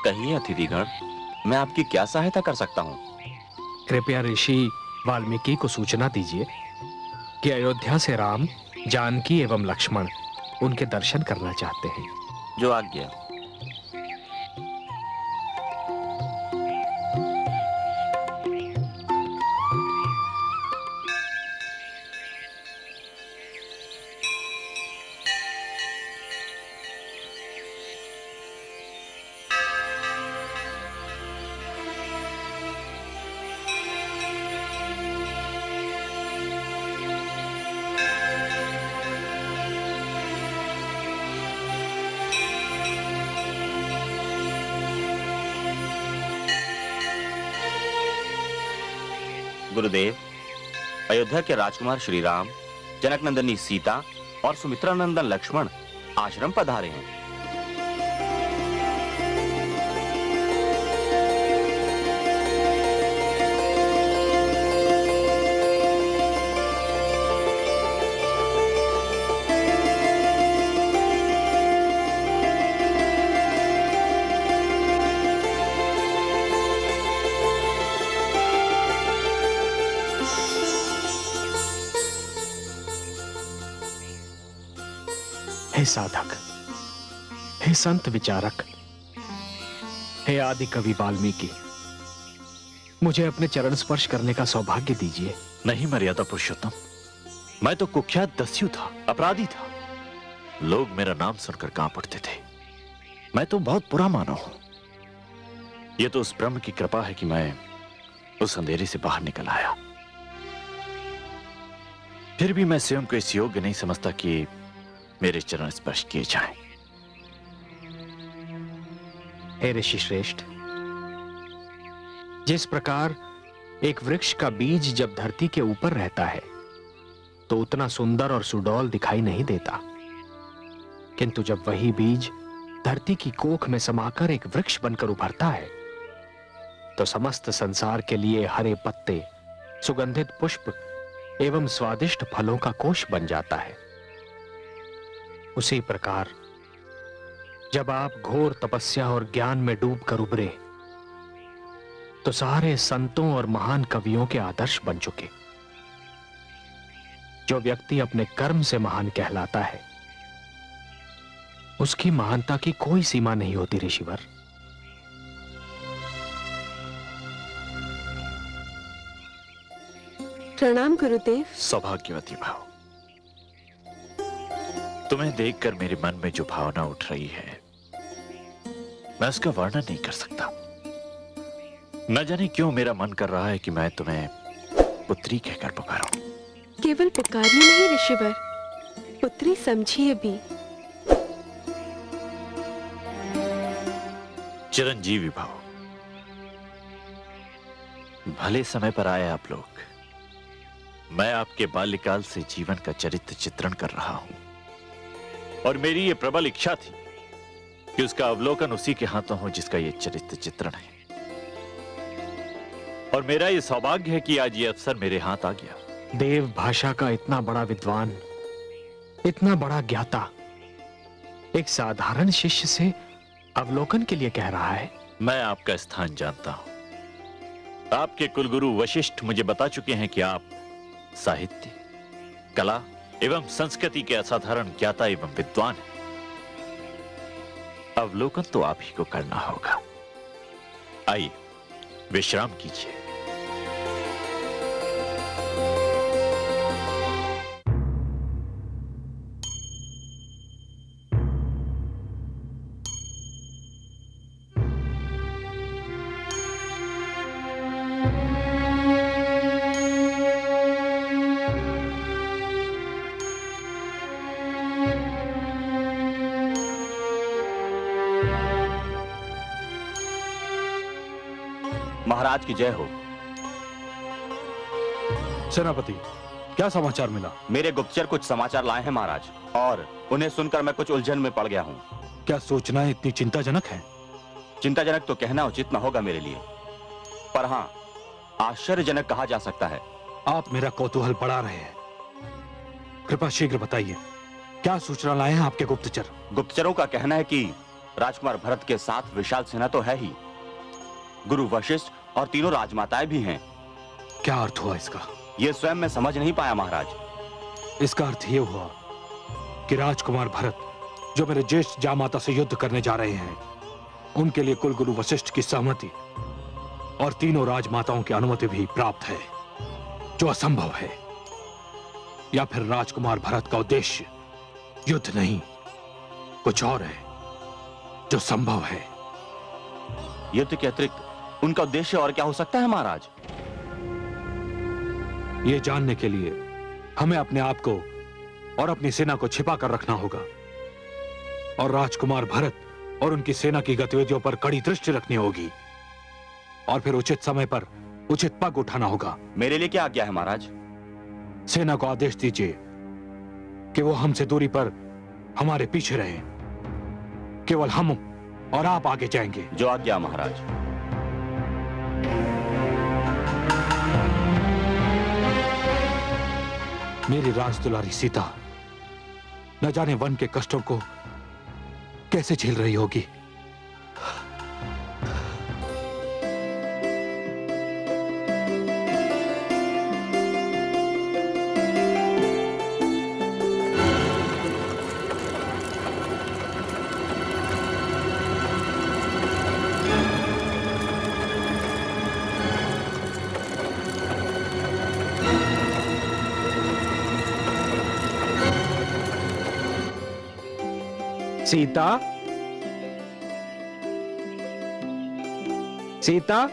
कहिए अतिथिगण, मैं आपकी क्या सहायता कर सकता हूँ? कृपया ऋषि वाल्मीकि को सूचना दीजिए कि अयोध्या से राम, जानकी एवं लक्ष्मण उनके दर्शन करना चाहते हैं। जो आज्ञा। गुरुदेव, अयोध्या के राजकुमार श्री राम, जनक नंदनी सीता और सुमित्रा नंदन लक्ष्मण आश्रम पधारे हैं। हे साधक, हे संत विचारक, हे आदि कवि वाल्मीकि, मुझे अपने चरण स्पर्श करने का सौभाग्य दीजिए। नहीं मर्यादा पुरुषोत्तम, मैं तो कुख्यात दस्यु था, अपराधी था। लोग मेरा नाम सुनकर कांप उठते थे। मैं तो बहुत बुरा मानव हूं। यह तो उस ब्रह्म की कृपा है कि मैं उस अंधेरे से बाहर निकल आया। फिर भी मैं स्वयं को इस योग्य नहीं समझता कि मेरे चरण स्पर्श किए जाएं। हे ऋषि श्रेष्ठ, जिस प्रकार एक वृक्ष का बीज जब धरती के ऊपर रहता है तो उतना सुंदर और सुडौल दिखाई नहीं देता, किंतु जब वही बीज धरती की कोख में समाकर एक वृक्ष बनकर उभरता है तो समस्त संसार के लिए हरे पत्ते, सुगंधित पुष्प एवं स्वादिष्ट फलों का कोश बन जाता है। उसी प्रकार जब आप घोर तपस्या और ज्ञान में डूबकर उभरे तो सारे संतों और महान कवियों के आदर्श बन चुके। जो व्यक्ति अपने कर्म से महान कहलाता है उसकी महानता की कोई सीमा नहीं होती ऋषिवर। प्रणाम गुरुदेव। सौभाग्यवती भाव, तुम्हें देखकर मेरे मन में जो भावना उठ रही है मैं उसका वर्णन नहीं कर सकता। न जाने क्यों मेरा मन कर रहा है कि मैं तुम्हें पुत्री कहकर पुकारूं। केवल पुकारिए नहीं ऋषिवर, पुत्री समझिए भी। चिरंजीवी भाव, भले समय पर आए आप लोग। मैं आपके बाल्यकाल से जीवन का चरित्र चित्रण कर रहा हूं और मेरी ये प्रबल इच्छा थी कि उसका अवलोकन उसी के हाथों हो जिसका ये चरित्र चित्रण है। और मेरा ये सौभाग्य है कि आज ये अवसर मेरे हाथ आ गया। देव भाषा का इतना बड़ा विद्वान, इतना बड़ा ज्ञाता एक साधारण शिष्य से अवलोकन के लिए कह रहा है। मैं आपका स्थान जानता हूं। आपके कुलगुरु वशिष्ठ मुझे बता चुके हैं कि आप साहित्य, कला एवं संस्कृति के असाधारण ज्ञाता एवं विद्वान हैं। अवलोकन तो आप ही को करना होगा। आइए विश्राम कीजिए। महाराज की जय हो। सेनापति, क्या समाचार मिला? मेरे गुप्तचर कुछ समाचार लाए हैं महाराज, और उन्हें सुनकर मैं कुछ उलझन में पड़ गया हूँ। क्या सोचना है इतनी चिंताजनक है? चिंताजनक तो कहना उचित न होगा मेरे लिए, पर हाँ, आश्चर्यजनक कहा जा सकता है। आप मेरा कौतूहल बढ़ा रहे हैं। कृपया शीघ्र बताइए, क्या सूचना लाए हैं आपके गुप्तचर? गुप्तचरों का कहना है कि राजकुमार भरत के साथ विशाल सेना तो है ही, गुरु वशिष्ठ और तीनों राजमाताएं भी हैं। क्या अर्थ हुआ इसका? ये स्वयं मैं समझ नहीं पाया महाराज। इसका अर्थ ये हुआ कि राजकुमार भरत, जो मेरे ज्येष्ठ जामाता से युद्ध करने जा रहे हैं, उनके लिए कुलगुरु वशिष्ठ की सहमति और तीनों राजमाताओं की अनुमति भी प्राप्त है, जो असंभव है। या फिर राजकुमार भरत का उद्देश्य युद्ध नहीं, कुछ और है जो संभव है। युद्ध के अतिरिक्त उनका उद्देश्य और क्या हो सकता है महाराज? यह जानने के लिए हमें अपने आप को और अपनी सेना को छिपा कर रखना होगा और राजकुमार भरत और उनकी सेना की गतिविधियों पर कड़ी दृष्टि रखनी होगी और फिर उचित समय पर उचित पग उठाना होगा। मेरे लिए क्या आज्ञा है महाराज? सेना को आदेश दीजिए कि वो हमसे दूरी पर हमारे पीछे रहें। केवल हम और आप आगे जाएंगे। जो आज्ञा महाराज। मेरी राजदुलारी सीता न जाने वन के कष्टों को कैसे झेल रही होगी। सीता, सीता,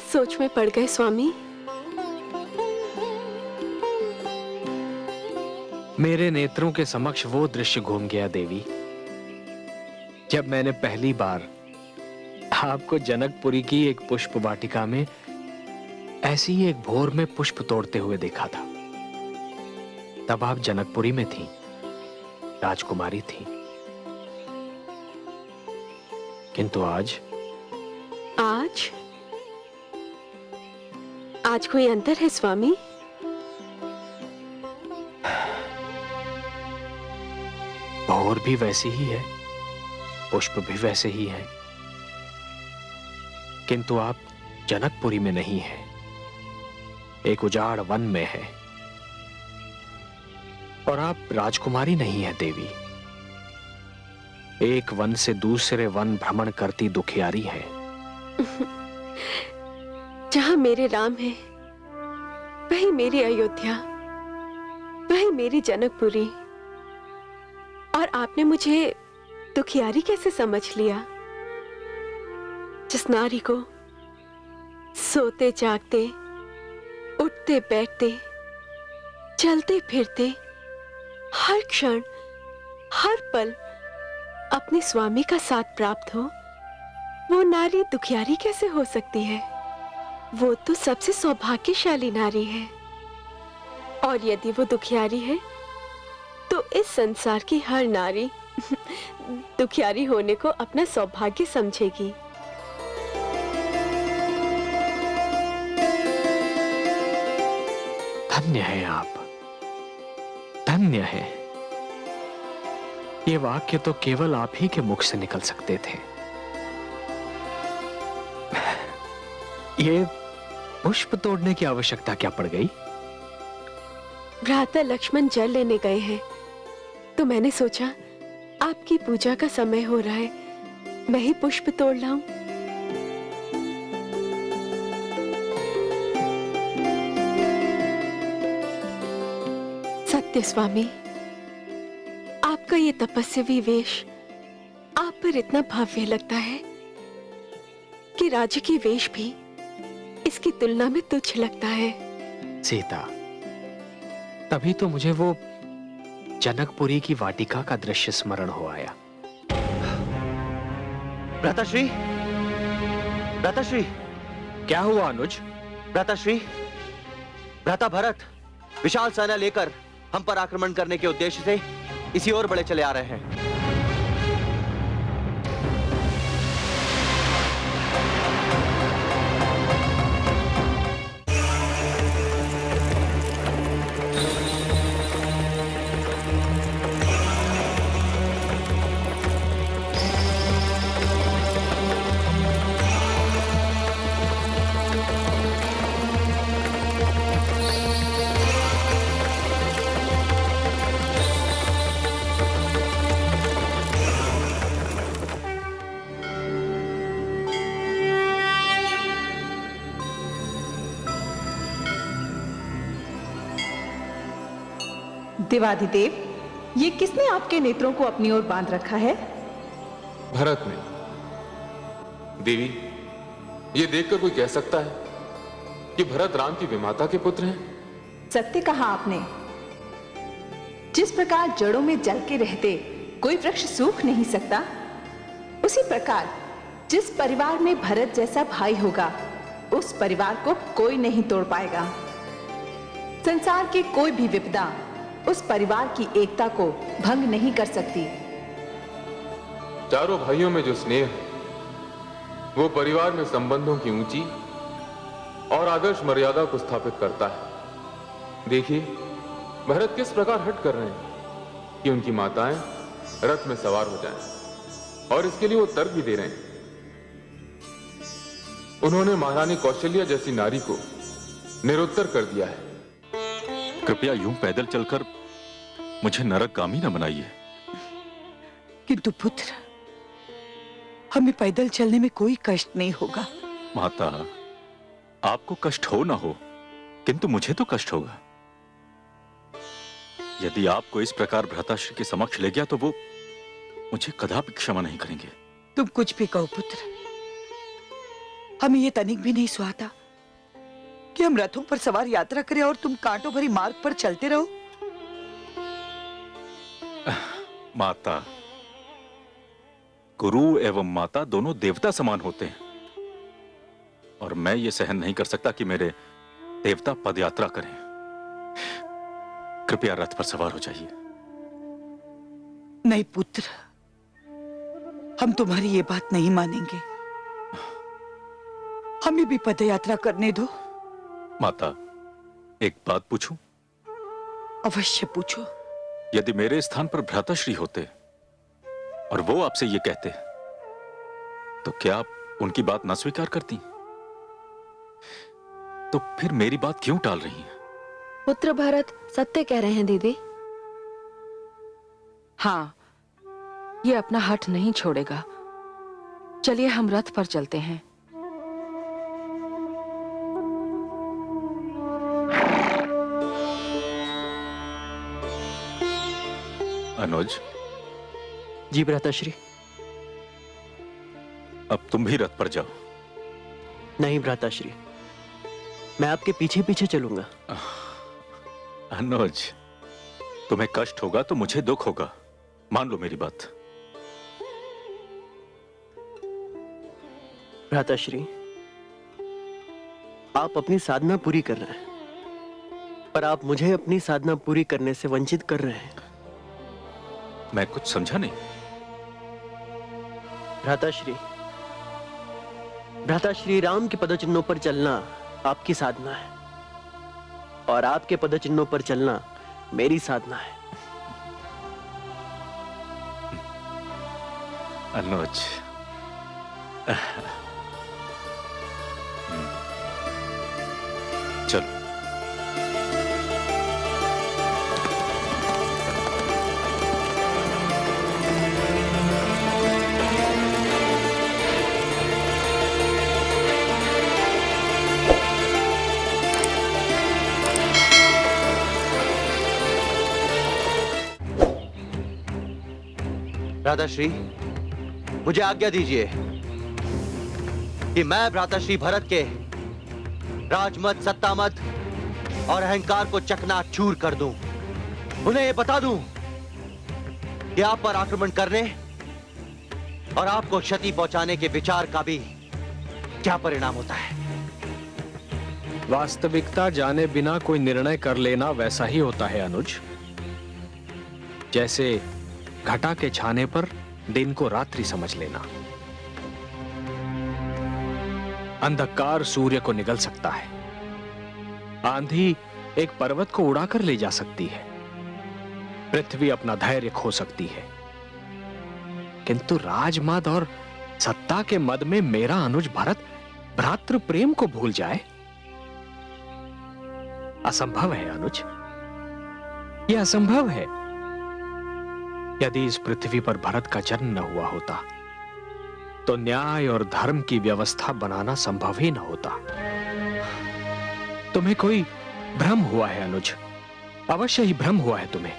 सोच में पड़ गए स्वामी। मेरे नेत्रों के समक्ष वो दृश्य घूम गया देवी, जब मैंने पहली बार आपको जनकपुरी की एक पुष्प वाटिका में ऐसी ही एक भोर में पुष्प तोड़ते हुए देखा था। तब आप जनकपुरी में थी, राजकुमारी थी। किंतु आज आज कोई अंतर है स्वामी? भोर भी वैसी ही है, पुष्प भी वैसे ही हैं, किंतु आप जनकपुरी में नहीं है, एक उजाड़ वन में है। और आप राजकुमारी नहीं है देवी, एक वन से दूसरे वन भ्रमण करती दुखियारी है। जहां मेरे राम है, वही मेरी अयोध्या, वही मेरी जनकपुरी। और आपने मुझे दुखियारी कैसे समझ लिया? जिस नारी को सोते जागते, उठते बैठते, चलते फिरते, हर क्षण हर पल अपने स्वामी का साथ प्राप्त हो, वो नारी दुखियारी कैसे हो सकती है? वो तो सबसे सौभाग्यशाली नारी है। और यदि वो दुखियारी है, तो इस संसार की हर नारी दुखियारी होने को अपना सौभाग्य समझेगी। धन्य है आप, धन्य है। ये वाक्य तो केवल आप ही के मुख से निकल सकते थे। ये पुष्प तोड़ने की आवश्यकता क्या पड़ गई? भ्राता लक्ष्मण जल लेने गए हैं, तो मैंने सोचा आपकी पूजा का समय हो रहा है, मैं ही पुष्प तोड़ लाऊं। सत्य स्वामी, आपका ये तपस्वी वेश आप पर इतना भव्य लगता है कि राज्य की वेश भी इसकी तुलना में तुच्छ लगता है। सीता, तभी तो मुझे वो जनकपुरी की वाटिका का दृश्य स्मरण हो आया। भ्राताश्री, भ्राताश्री, क्या हुआ अनुज? भ्राताश्री, भ्राता भरत विशाल सेना लेकर हम पर आक्रमण करने के उद्देश्य से इसी ओर बढ़े चले आ रहे हैं। देवाधिदेव, ये किसने आपके नेत्रों को अपनी ओर बांध रखा है? भरत ने। देवी, ये देखकर कोई कह सकता है कि भरत राम की विमाता के पुत्र हैं? सत्य कहा आपने। जिस प्रकार जड़ों में जल के रहते कोई वृक्ष सूख नहीं सकता, उसी प्रकार जिस परिवार में भरत जैसा भाई होगा, उस परिवार को कोई नहीं तोड़ पाएगा। संसार की कोई भी विपदा उस परिवार की एकता को भंग नहीं कर सकती। चारों भाइयों में जो स्नेह है, वो परिवार में संबंधों की ऊंची और आदर्श मर्यादा को स्थापित करता है। देखिए, भरत किस प्रकार हट कर रहे हैं कि उनकी माताएं रथ में सवार हो जाएं, और इसके लिए वो तर्क भी दे रहे हैं। उन्होंने महारानी कौशल्या जैसी नारी को निरुत्तर कर दिया है। कृपया यूं पैदल चलकर मुझे नरकगामी न बनाइए। किंतु पुत्र, हमें पैदल चलने में कोई कष्ट नहीं होगा। माता, आपको कष्ट हो ना हो, किंतु मुझे तो कष्ट होगा। यदि आपको इस प्रकार भ्राताश्री के समक्ष ले गया तो वो मुझे कदापि क्षमा नहीं करेंगे। तुम कुछ भी कहो पुत्र, हमें ये तनिक भी नहीं सुहाता कि हम रथों पर सवार यात्रा करें और तुम कांटों भरी मार्ग पर चलते रहो। माता, गुरु एवं माता दोनों देवता समान होते हैं, और मैं ये सहन नहीं कर सकता कि मेरे देवता पदयात्रा करें। कृपया रथ पर सवार हो जाइए। नहीं पुत्र, हम तुम्हारी ये बात नहीं मानेंगे। हमें भी पदयात्रा करने दो। माता, एक बात पूछूं? अवश्य पूछो। यदि मेरे स्थान पर भ्राताश्री होते और वो आपसे ये कहते, तो क्या आप उनकी बात ना स्वीकार करती? तो फिर मेरी बात क्यों टाल रही हैं? पुत्र भरत सत्य कह रहे हैं दीदी। हाँ, ये अपना हठ नहीं छोड़ेगा। चलिए हम रथ पर चलते हैं। अनुज। जी भ्राताश्री। अब तुम भी रथ पर जाओ। नहीं भ्राताश्री, मैं आपके पीछे पीछे चलूंगा। अनुज, तुम्हें कष्ट होगा तो मुझे दुख होगा, मान लो मेरी बात। भ्राताश्री, आप अपनी साधना पूरी कर रहे हैं, पर आप मुझे अपनी साधना पूरी करने से वंचित कर रहे हैं। मैं कुछ समझा नहीं। भ्राताश्री, भ्राताश्री राम के पदचिन्हों पर चलना आपकी साधना है, और आपके पदचिन्हों पर चलना मेरी साधना है। अनुज, चलो। भ्राताश्री, मुझे आज्ञा दीजिए कि मैं भ्राताश्री भरत के राजमत, सत्तामत और अहंकार को चकनाचूर कर दूं। उन्हें ये बता दूं कि आप पर आक्रमण करने और आपको क्षति पहुंचाने के विचार का भी क्या परिणाम होता है। वास्तविकता जाने बिना कोई निर्णय कर लेना वैसा ही होता है अनुज, जैसे घटा के छाने पर दिन को रात्रि समझ लेना। अंधकार सूर्य को निगल सकता है, आंधी एक पर्वत को उड़ाकर ले जा सकती है, पृथ्वी अपना धैर्य खो सकती है, किंतु राजमद और सत्ता के मद में मेरा अनुज भरत भ्रातृ प्रेम को भूल जाए, असंभव है अनुज, यह असंभव है। यदि इस पृथ्वी पर भरत का जन्म न हुआ होता तो न्याय और धर्म की व्यवस्था बनाना संभव ही न होता। तुम्हें कोई भ्रम हुआ है अनुज, अवश्य ही भ्रम हुआ है तुम्हें।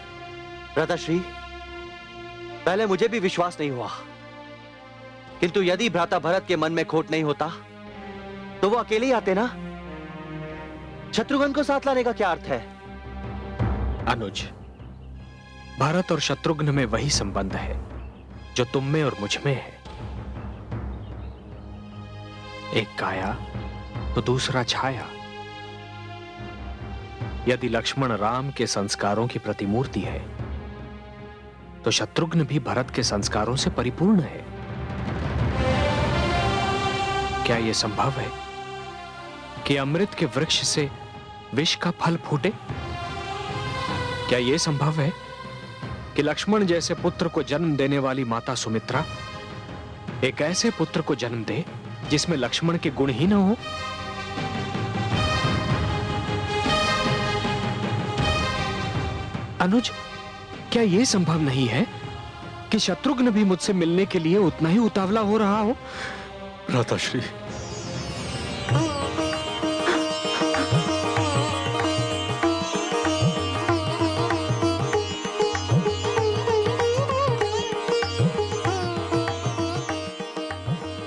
भ्राताश्री, पहले मुझे भी विश्वास नहीं हुआ, किंतु यदि भ्राता भरत के मन में खोट नहीं होता तो वो अकेले ही आते ना। शत्रुघ्न को साथ लाने का क्या अर्थ है? अनुज, भारत और शत्रुघ्न में वही संबंध है जो तुम में और मुझ में है। एक काया तो दूसरा छाया। यदि लक्ष्मण राम के संस्कारों की प्रतिमूर्ति है तो शत्रुघ्न भी भरत के संस्कारों से परिपूर्ण है। क्या यह संभव है कि अमृत के वृक्ष से विष का फल फूटे? क्या यह संभव है कि लक्ष्मण जैसे पुत्र को जन्म देने वाली माता सुमित्रा एक ऐसे पुत्र को जन्म दे जिसमें लक्ष्मण के गुण ही न हो? अनुज, क्या यह संभव नहीं है कि शत्रुघ्न भी मुझसे मिलने के लिए उतना ही उतावला हो रहा हो? भ्राताश्री,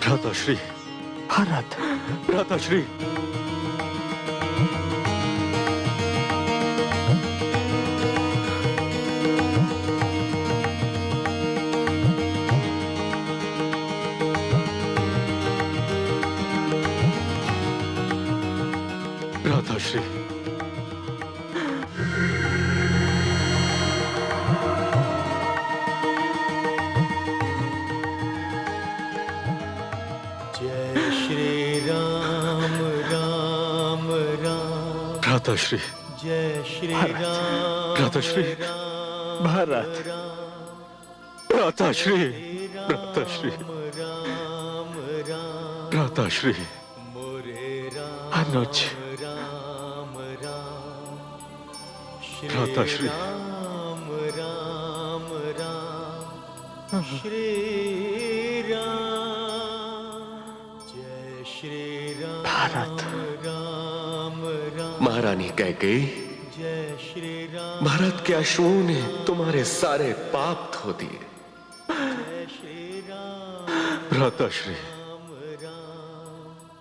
भ्राताश्री, भरत, भ्राताश्री, भ्राताश्री, भ्राताश्री, जय श्री राम, भ्राताश्री, भरत, भ्राताश्री, भ्राताश्री, राम राम, भ्राताश्री, मोरे राम, अनुज, राम राम, श्री भ्राताश्री, राम राम राम, श्री राम, जय श्री राम, भरत, राम राम, महारानी कैकेयी, जय श्री राम, भरत के अश्वों ने तुम्हारे सारे पाप धो दिए। जय श्री राम, भ्राताश्री,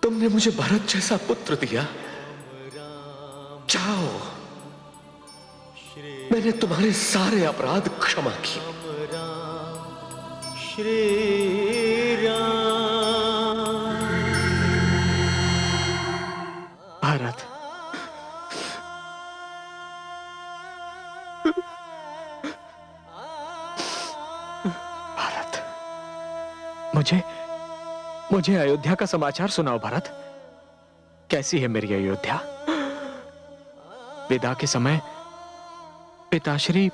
तुमने मुझे भरत जैसा पुत्र दिया। जाओ, मैंने तुम्हारे सारे अपराध क्षमा किए। श्री राम, भरत, भरत, मुझे अयोध्या का समाचार सुनाओ भरत। कैसी है मेरी अयोध्या? विदा के समय पिताश्री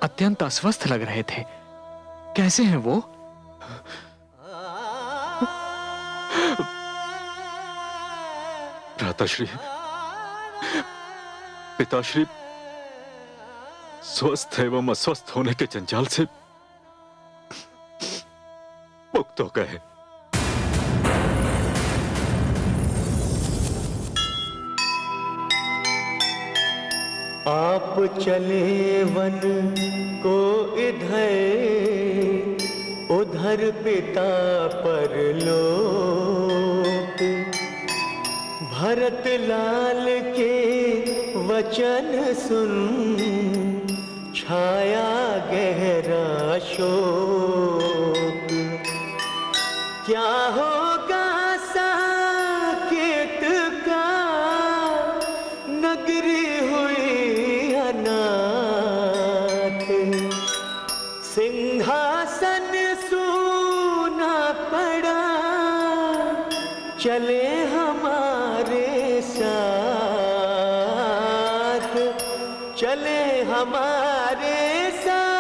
अत्यंत अस्वस्थ लग रहे थे, कैसे हैं वो? भ्राताश्री, पिताश्री स्वस्थ एवं अस्वस्थ होने के जंजाल से मुक्त हो गए। आप चले वन को इधर उधर पिता पर लोक, भरत लाल के वचन सुन छाया गहरा शोक, क्या होगा साकेत का, नगरी हुई अनाथ, सिंहासन सूना पड़ा, चले हमारे साथ, चले हमारे साथ।